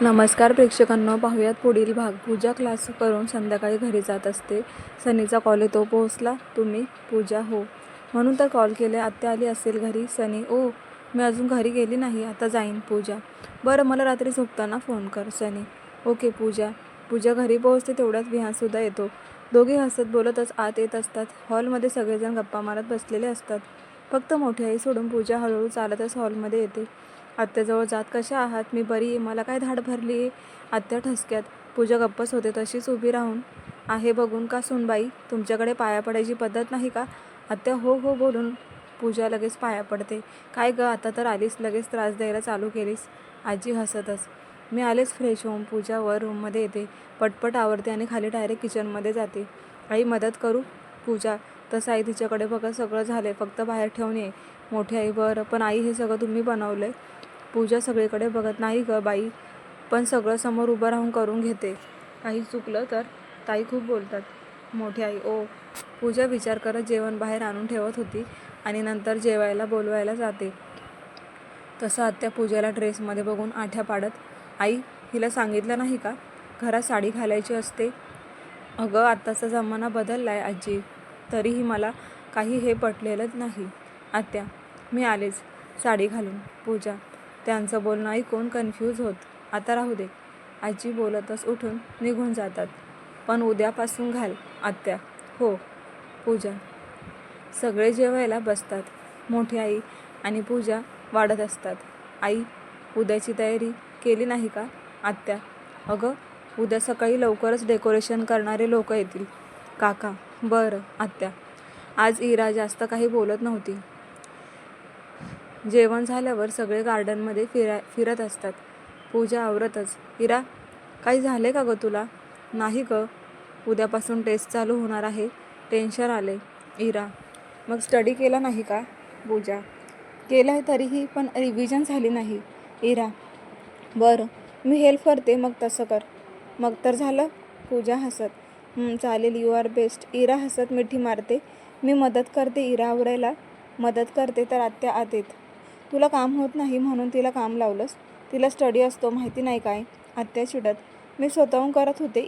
नमस्कार प्रेक्षकांनो, पाहूयात पुढील भाग. पूजा क्लास करून संध्याकाळी घरी जात असते. सनीचा कॉल येतो. पोहोचला तुम्ही? पूजा: हो. म्हणून तर कॉल केले. आत्या आली असेल घरी. सनी: ओ, मी अजून घरी गेली नाही, आता जाईन. पूजा: बरं, मला रात्री झोपताना फोन कर. सनी: ओके. पूजा घरी पोहोचते तेवढ्यात विहानसुद्धा येतो. दोघे हसत बोलतच आत येत असतात. हॉलमध्ये सगळेजण गप्पा मारत बसलेले असतात. फक्त मोठी आई सोडून पूजा हळूहळू चालतच हॉलमध्ये येते. आत्याजवळ जात: कशा आहात? मी बरी आहे. मला काय धाड भरली आहे? आत्या ठसक्यात. पूजा गप्पच होते. तशीच उभी राहून आहे बघून. का सूनबाई, तुमच्याकडे पाया पडायची पद्धत नाही का? आत्या: हो हो बोलून पूजा लगेच पाया पडते. काय गं, आता तर आलीस, लगेच त्रास द्यायला चालू केलीस? आजी हसतच: मी आलेच फ्रेश होऊन. पूजा वर रूममध्ये येते. पटपट आवरते आणि खाली डायरेक्ट किचनमध्ये जाते. आई, मदत करू? पूजा: तसं आई तिच्याकडे बघत: सगळं झालंय, फक्त बाहेर ठेवून ये. मोठी आई: बरं, पण आई, हे सगळं तुम्ही बनवलंय? पूजा सगळीकडे बघत: नाही गं बाई, पण सगळं समोर उभं राहून करून घेते. काही चुकलं तर ताई खूप बोलतात. मोठी आई: ओ. पूजा विचार करत जेवण बाहेर आणून ठेवत होती आणि नंतर जेवायला बोलवायला जाते. तसं आत्या पूजाला ड्रेसमध्ये बघून आठ्या पाडत: आई, हिला सांगितलं नाही का घरात साडी घालायची असते? अगं, आत्ताचा जमाना बदललाय आजी. तरीही मला काही हे पटलेलं नाही. आत्या: मी आलेच साडी घालून. पूजा त्यांचं बोलणं ऐकून कन्फ्यूज होत: आता राहू दे. आजी बोलतच उठून निघून जातात. पण उद्यापासून घाल. आत्या: हो. पूजा सगळे जेवायला बसतात. मोठी आई आणि पूजा वाढत असतात. आई, उद्याची तयारी केली नाही का? आत्या: अगं, उद्या सकाळी लवकरच डेकोरेशन करणारे लोक येतील. काका: बरं. आत्या: आज इरा जास्त काही बोलत नव्हती. जेवण झाल्यावर सगळे गार्डनमध्ये फिरत असतात. पूजा आवरतच: इरा, काही झाले का गं तुला? नाही गं, उद्यापासून टेस्ट चालू होणार आहे, टेन्शन आले. इरा: मग स्टडी केला नाही का? पूजा: केलं तरीही, पण रिव्हिजन झाली नाही. इरा: बरं, मी हेल्प करते, मग तसं कर. मग तर झालं. पूजा हसत: चालेल, यू आर बेस्ट. इरा हसत मिठी मारते: मी मदत करते. इरा आवरायला मदत करते तर आत्या आत येत: तुला काम होत नाही म्हणून तिला काम लावलंस? तिला स्टडी असतो माहिती नाही काय? आत्या चिडत: मी स्वतःहून करत होते.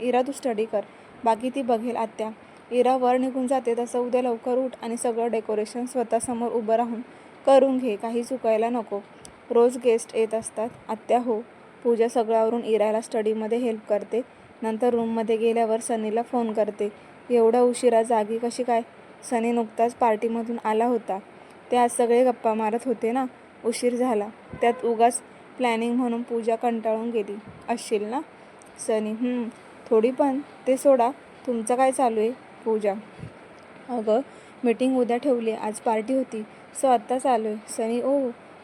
इरा तू स्टडी कर, बाकी ती बघेल. आत्या इरा वर निघून जाते: तसं उद्या लवकर उठ आणि सगळं डेकोरेशन स्वतःसमोर उभं राहून करून घे, काही चुकायला नको. रोज गेस्ट येत असतात. आत्या: हो. पूजा सगळं आवरून इराला स्टडीमध्ये हेल्प करते. नंतर रूममध्ये गेल्यावर सनीला फोन करते: एवढा उशिरा जागी कशी काय? सनी नुकताच पार्टीमधून आला होता. ते आज सगळे गप्पा मारत होते ना, उशीर झाला. त्यात उगाच प्लॅनिंग म्हणून पूजा कंटाळून गेली असशील ना? सनी: थोडी, पण ते सोडा, तुमचं काय चालू आहे? पूजा: अगं, मीटिंग उद्या ठेवली, आज पार्टी होती, सो आत्ताच आलो आहे. सनी: ओ,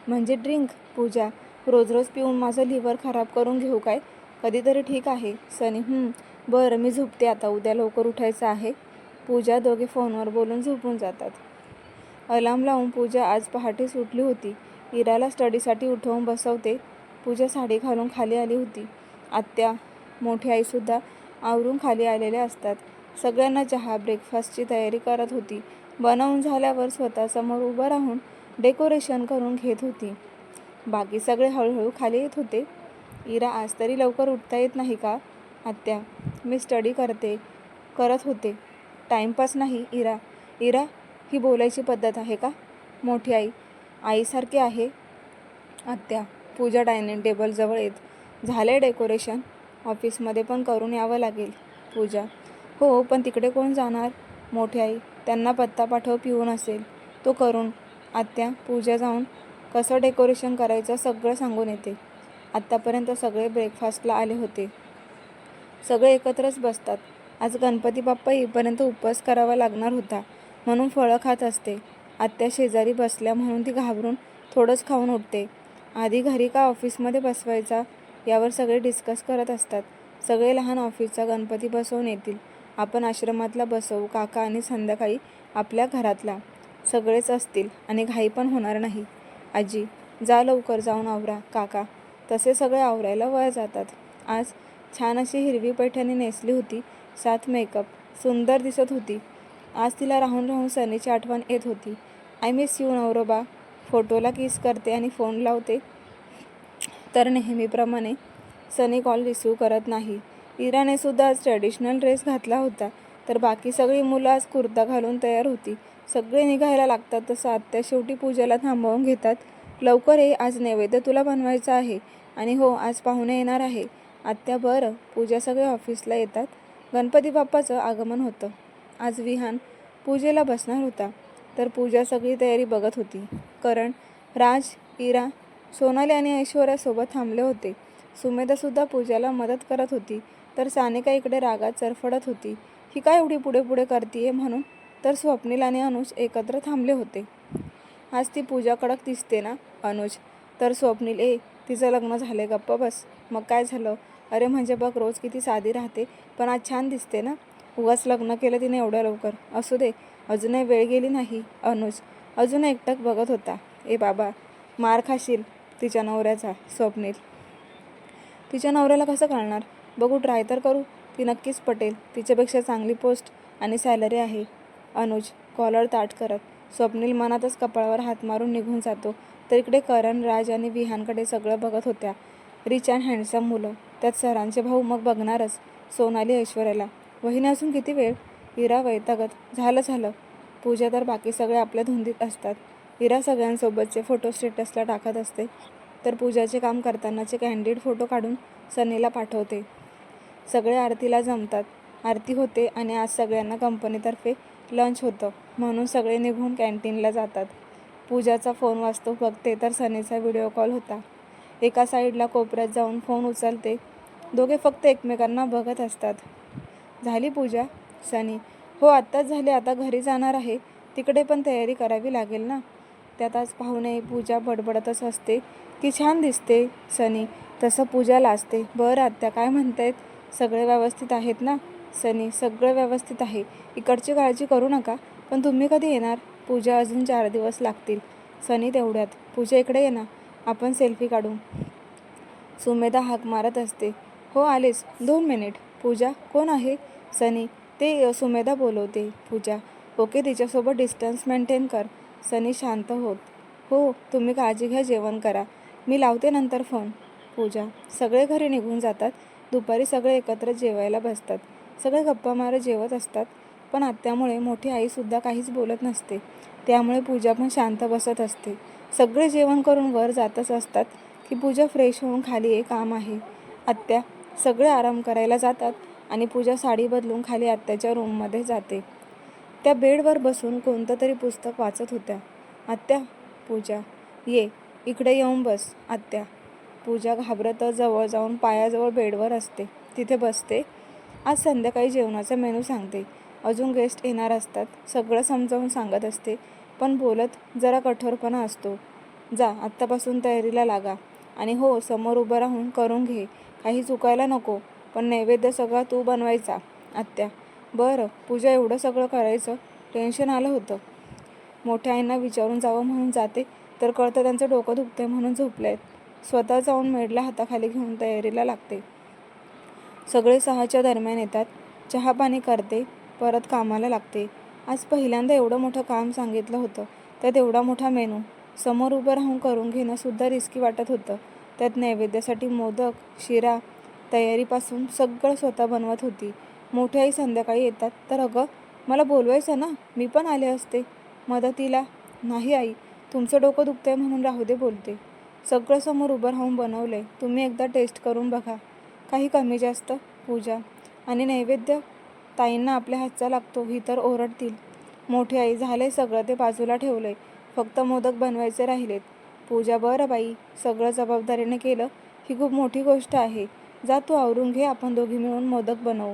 म्हणजे ड्रिंक? पूजा: रोज रोज पिऊन माझं लिव्हर खराब करून घेऊ काय? कधीतरी ठीक आहे. सनी: बरं, मी झोपते आता, उद्या लवकर उठायचं आहे. पूजा दोघे फोनवर बोलून झोपून जातात. अलार्म लावून पूजा आज पहाटेच उठली होती. इराला स्टडीसाठी उठवून बसवते. पूजा साडी घालून खाली आली होती. आत्या, मोठी आईसुद्धा आवरून खाली आलेल्या असतात. सगळ्यांना चहा, ब्रेकफास्टची तयारी करत होती. बनवून झाल्यावर स्वतःसमोर उभं राहून डेकोरेशन करून घेत होती. बाकी सगळे हळूहळू खाली येत होते. इरा, आज तरी लवकर उठता येत नाही का? आत्या: मी स्टडी करत होते, टाईमपास नाही. इरा, ही बोलायची पद्धत आहे का? मोठी आई: आईसारखी आहे. आत्या: पूजा डायनिंग टेबलजवळ येत: झालंय डेकोरेशन, ऑफिसमध्ये पण करून यावं लागेल. पूजा: हो, पण तिकडे कोण जाणार? मोठी आई: त्यांना पत्ता पाठव, पिऊन असेल, तो करून. आत्या: पूजा जाऊन कसं डेकोरेशन करायचं सगळं सांगून येते. आत्तापर्यंत सगळे ब्रेकफास्टला आले होते. सगळे एकत्रच बसतात. आज गणपती बाप्पा येईपर्यंत उपवास करावा लागणार होता, म्हणून फळं खात असते. आत्या शेजारी बसल्या म्हणून ती घाबरून थोडंच खाऊन उठते. आधी घरी का ऑफिसमध्ये बसवायचा, यावर सगळे डिस्कस करत असतात. सगळे लहान ऑफिसचा गणपती बसवून येतील, आपण आश्रमातला बसवू. काका आणि संध्याकाळी आपल्या घरातला. सगळेच असतील आणि घाई पण होणार नाही. आजी: जा लवकर जाऊन आवरा. काका तसे सगळे आवरायला वर जातात. आज छान अशी हिरवी पैठणी नेसली होती. साथ मेकअप, सुंदर दिसत होती. आज तिला राहून राहून सनीची आठवण येत होती. आय मिस यू नवरोबा. फोटोला किस करते आणि फोन लावते. तर नेहमीप्रमाणे सनी कॉल रिसीव करत नाही. इराने सुद्धा आज ट्रेडिशनल ड्रेस घातला होता, तर बाकी सगळी मुलं आज कुर्ता घालून तयार होती. सगळे निघायला लागतात तसं आत्या शेवटी पूजाला थांबवून घेतात. लवकर ये, आज नैवेद्य तुला बनवायचा आहे. आणि हो, आज पाहुणे येणार आहे. आत्या बरं. पूजा सगळे ऑफिसला येतात. गणपती बाप्पाचं आगमन होतं. आज विहान पूजेला बसणार होता, तर पूजा सगळी तयारी बघत होती. करण, राज, इरा, सोनाली आणि ऐश्वर्यासोबत थांबले होते. सुमेधासुद्धा पूजाला मदत करत होती, तर सानिका इकडे रागात चरफडत होती. ही काय एवढी पुढे पुढे करतीये म्हणून. तर स्वप्नील आणि अनुज एकत्र थांबले होते. आज ती पूजा कडक दिसते ना अनुज. तर स्वप्नील, तिचं लग्न झाले, गप्प बस. मग काय झालं. अरे म्हणजे बघ, रोज किती साधी राहते, पण आज छान दिसते ना. उगाच लग्न केलं तिने एवढ्या लवकर. असू दे, अजूनही वेळ गेली नाही. अनुज अजून एकटक बघत होता. बाबा, मार खाशील तिच्या नवऱ्याचा. स्वप्नील, तिच्या नवऱ्याला कसं कळणार. बघू, ट्राय तर करू. ती नक्कीच पटेल. तिच्यापेक्षा चांगली पोस्ट आणि सॅलरी आहे. अनुज कॉलर ताठ करत. स्वप्नील मनातच कपाळावर हात मारून निघून जातो. तर इकडे करण, राज आणि विहानकडे सगळं बघत होत्या. रिच अँड हँडसम मुलं, त्यात सरांचे भाऊ, मग बघणारच सोनाली ऐश्वर्याला. वहिनी अजून किती वेळ. इरा वैतागत. झालं. पूजा तर बाकी सगळे आपल्या धुंदीत असतात. इरा सगळ्यांसोबतचे फोटो स्टेटसला टाकत असते, तर पूजाचे काम करतानाचे कॅन्डिड फोटो काढून सनीला पाठवते. सगळे आरतीला जमतात. आरती होते आणि आज सगळ्यांना कंपनीतर्फे लंच होतं, म्हणून सगळे निघून कॅन्टीनला जातात. पूजाचा फोन वाजतो. बघते तर सनीचा व्हिडिओ कॉल होता. एका साईडला कोपऱ्यात जाऊन फोन उचलते. दोघे फक्त एकमेकांना बघत असतात. झाली पूजा. सनी, हो आत्ताच झाली. आता घरी जाणार आहे. तिकडे पण तयारी करावी लागेल ना. त्यात आज पाहुणे. पूजा बडबडतच असते की छान दिसते. सनी, तसं पूजा लाजते. बरं आत्या, काय म्हणतायत. सगळे व्यवस्थित आहेत ना. सनी, सगळं व्यवस्थित आहे. इकडची काळजी करू नका. पण तुम्ही कधी येणार. पूजा, अजून 4 दिवस लागतील. सनी, तेवढ्यात. पूजा, इकडे ये ना, आपण सेल्फी काढू. सुमेधा हाक मारत असते. हो आलेच, 2 मिनिट. पूजा, कोण आहे. सनी, ते सुमेधा बोलवते. पूजा, ओके, तिच्यासोबत डिस्टन्स मेंटेन कर. सनी शांत होत. हो, तुम्ही काळजी घ्या, जेवण करा. मी लावते नंतर फोन. पूजा. सगळे घरी निघून जातात. दुपारी सगळे एकत्र जेवायला बसतात. सगळे गप्पा मारत जेवत असतात. पण आत्यामुळे मोठी आईसुद्धा काहीच बोलत नसते. त्यामुळे पूजा पण शांत बसत असते. सगळे जेवण करून वर जातच असतात की पूजा फ्रेश होऊन खाली एक काम आहे. आत्या. सगळे आराम करायला जातात आणि पूजा साडी बदलून खाली आत्याच्या रूममध्ये जाते. त्या बेडवर बसून कोणतं तरी पुस्तक वाचत होत्या. आत्या. पूजा, ये इकडे येऊन बस. आत्या. पूजा घाबरतच जवळ जाऊन पायाजवळ बेडवर असते. तिथे बसते. आज संध्याकाळी जेवणाचा मेनू सांगते. अजून गेस्ट येणार असतात. सगळं समजावून सांगत असते, पण बोलत जरा कठोरपणा असतो. जा, आत्तापासून तयारीला लागा. आणि हो, समोर उभं राहून करून घे. काही चुकायला नको. पण नैवेद्य सगळा तू बनवायचा. आत्या. बरं. पूजा, एवढं सगळं करायचं. टेन्शन आलं होतं. मोठ्या आईंना विचारून जावं म्हणून जाते, तर कळतं त्यांचं डोकं दुखते म्हणून झोपलेत. स्वतः जाऊन मेडला हाताखाली घेऊन तयारीला लागते. सगळे 6च्या दरम्यान येतात. चहा पाणी करते, परत कामाला लागते. आज पहिल्यांदा एवढं मोठं काम सांगितलं होतं, त्यात एवढा मोठा मेनू. समोर उभं राहून करून घेणं सुद्धा रिस्की वाटत होतं. त्यात नैवेद्यासाठी मोदक, शिरा, तयारीपासून सगळं स्वतः बनवत होती. मोठी आई संध्याकाळी येतात, तर अगं, मला बोलवायचं ना, मी पण आले असते मदतीला. नाही आई, तुमचं डोकं दुखतंय म्हणून राहू दे बोलते. सगळं समोर उभं राहून बनवलंय. तुम्ही एकदा टेस्ट करून बघा. काही कमी जास्त. पूजा. आणि नैवेद्य ताईंना आपल्या हातचा लागतो, ही तर ओरडतील. मोठी आई. झालंय सगळं, ते बाजूला ठेवलंय. फक्त मोदक बनवायचे राहिलेत. पूजा. बरं बाई, सगळं जबाबदारीने केलं. ही खूप मोठी गोष्ट आहे. जा, तू आवरून घे, आपण दोघी मिळून मोदक बनवू.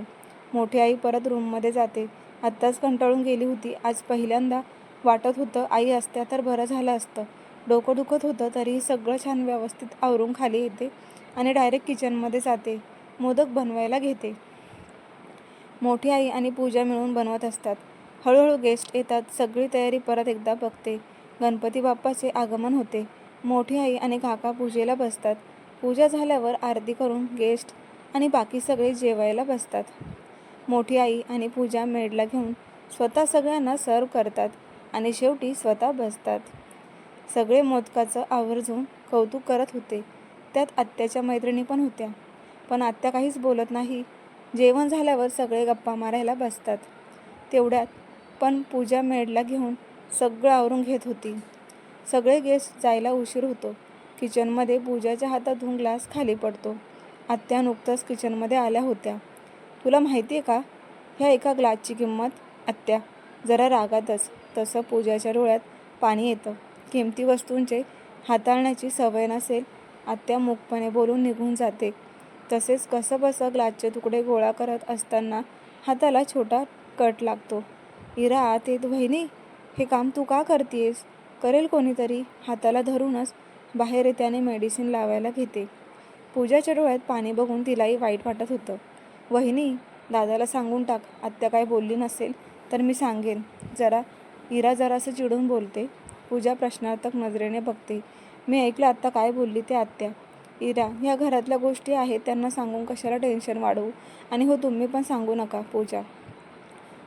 मोठी आई परत रूममध्ये जाते. आत्ताच कंटाळून गेली होती. आज पहिल्यांदा वाटत होतं आई असत्या तर बरं झालं असतं. डोकं दुखत होतं तरीही सगळं छान व्यवस्थित आवरून खाली येते आणि डायरेक्ट किचनमध्ये जाते. मोदक बनवायला घेते. मोठी आई आणि पूजा मिळून बनवत असतात. हळूहळू गेस्ट येतात. सगळी तयारी परत एकदा बघते. गणपती बाप्पाचे आगमन होते. मोठी आई आणि काका पूजेला बसतात. पूजा झाल्यावर आरती करून गेस्ट आणि बाकी सगळे जेवायला बसतात. मोठी आई आणि पूजा मेडला घेऊन स्वतः सगळ्यांना सर्व करतात आणि शेवटी स्वतः बसतात. सगळे मोदकाचं आवर्जून कौतुक करत होते. त्यात आत्याच्या मैत्रिणी पण होत्या. पण आत्या काहीच बोलत नाही. जेवण झाल्यावर सगळे गप्पा मारायला बसतात. तेवढ्यात पण पूजा मेडला घेऊन सगळं आवरून घेत होती. सगळे गेस्ट जायला उशीर होतो. किचनमध्ये पूजाच्या हातातून ग्लास खाली पडतो. आत्या नुकतंच किचनमध्ये आल्या होत्या. तुला माहिती आहे का ह्या एका ग्लासची किंमत? आत्या जरा रागातच. तसं पूजाच्या डोळ्यात पाणी येतं. किमती वस्तूंचे हाताळण्याची सवय नसेल. आत्या मूकपणे बोलून निघून जाते. तसेच कसंबसं ग्लासचे तुकडे गोळा करत असताना हाताला छोटा कट लागतो. इरा आत येत, वहिनी हे काम तू का करतेस? करेल कोणीतरी. हाताला धरूनच बाहेर येत्याने मेडिसिन लावायला घेते. पूजाच्या डोळ्यात पाणी बघून तिलाही वाईट वाटत होतं. वहिनी दादाला सांगून टाक. आत्या काय बोलली नसेल तर मी सांगेन. इरा जरासं चिडून बोलते. पूजा प्रश्नार्थक नजरेने बघते. मी ऐकलं आत्ता काय बोलली ते आत्या? इरा ह्या घरातल्या गोष्टी आहेत, त्यांना सांगून कशाला टेन्शन वाढवू? आणि हो तुम्ही पण सांगू नका. पूजा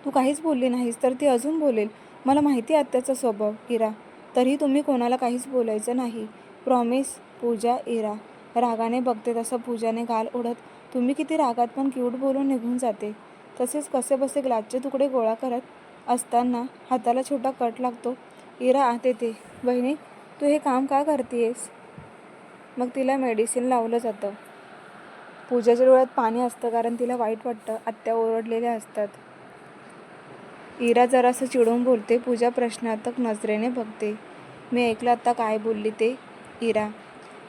तू काहीच बोलली नाहीस तर ती अजून बोलेल. मला माहिती आहे आत्याचा स्वभाव. इरा तरीही तुम्ही कोणाला काहीच बोलायचं नाही. प्रॉमिस. पूजा इरा रागाने बघते तसं पूजाने गाल ओढत तुम्ही किती रागात पण क्यूट बोलून निघून जाते. तसेच कसेबसे ग्लासचे तुकडे गोळा करत असताना हाताला छोटा कट लागतो. इरा आत येते. बहिणी तू हे काम का करतेस? मग तिला मेडिसिन लावलं जातं. पूजाच्या डोळ्यात पाणी असतं कारण तिला वाईट वाटतं. आत्या ओरडलेल्या असतात. इरा जरासं चिडून बोलते. पूजा प्रश्नार्थक नजरेने बघते. मी ऐकलं आत्ता काय बोलली ते? इरा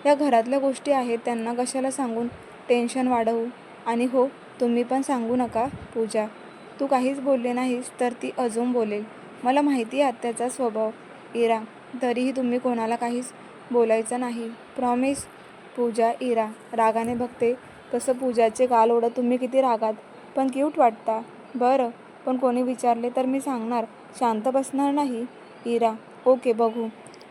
या घरातल्या गोष्टी आहेत, त्यांना कशाला सांगून टेन्शन वाढवू? आणि हो तुम्ही पण सांगू नका. पूजा तू काहीच बोलली नाहीस तर ती अजून बोलेल. मला माहिती आहे आत्याचा स्वभाव. इरा तरीही तुम्ही कोणाला काहीच बोलायचं नाही. प्रॉमिस. पूजा इरा रागाने बघते तसं पूजाचे गाल ओढत तुम्ही किती रागात पण क्यूट वाटता. बरं पण कोणी विचारले तर मी सांगणार. शांत बसणार नाही. इरा ओके बघू.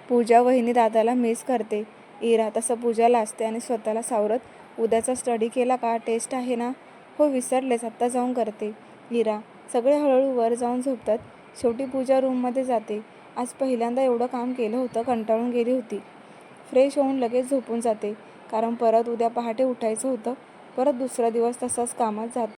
पूजा वहिनी दादाला मिस करते. इरा तसं पूजा लाजते आणि स्वतःला सावरत उद्याचा स्टडी केला का? टेस्ट आहे ना? हो विसरलेच, आत्ता जाऊन करते. इरा सगळे हळूहळू वर जाऊन झोपतात. शेवटी पूजा रूममध्ये जाते. आज पहिल्यांदा एवढं काम केलं होतं. कंटाळून गेली होती. फ्रेश होऊन लगेच झोपून जाते कारण परत उद्या पहाटे उठायचं होतं. परत दुसरा दिवस तसाच कामात जातो.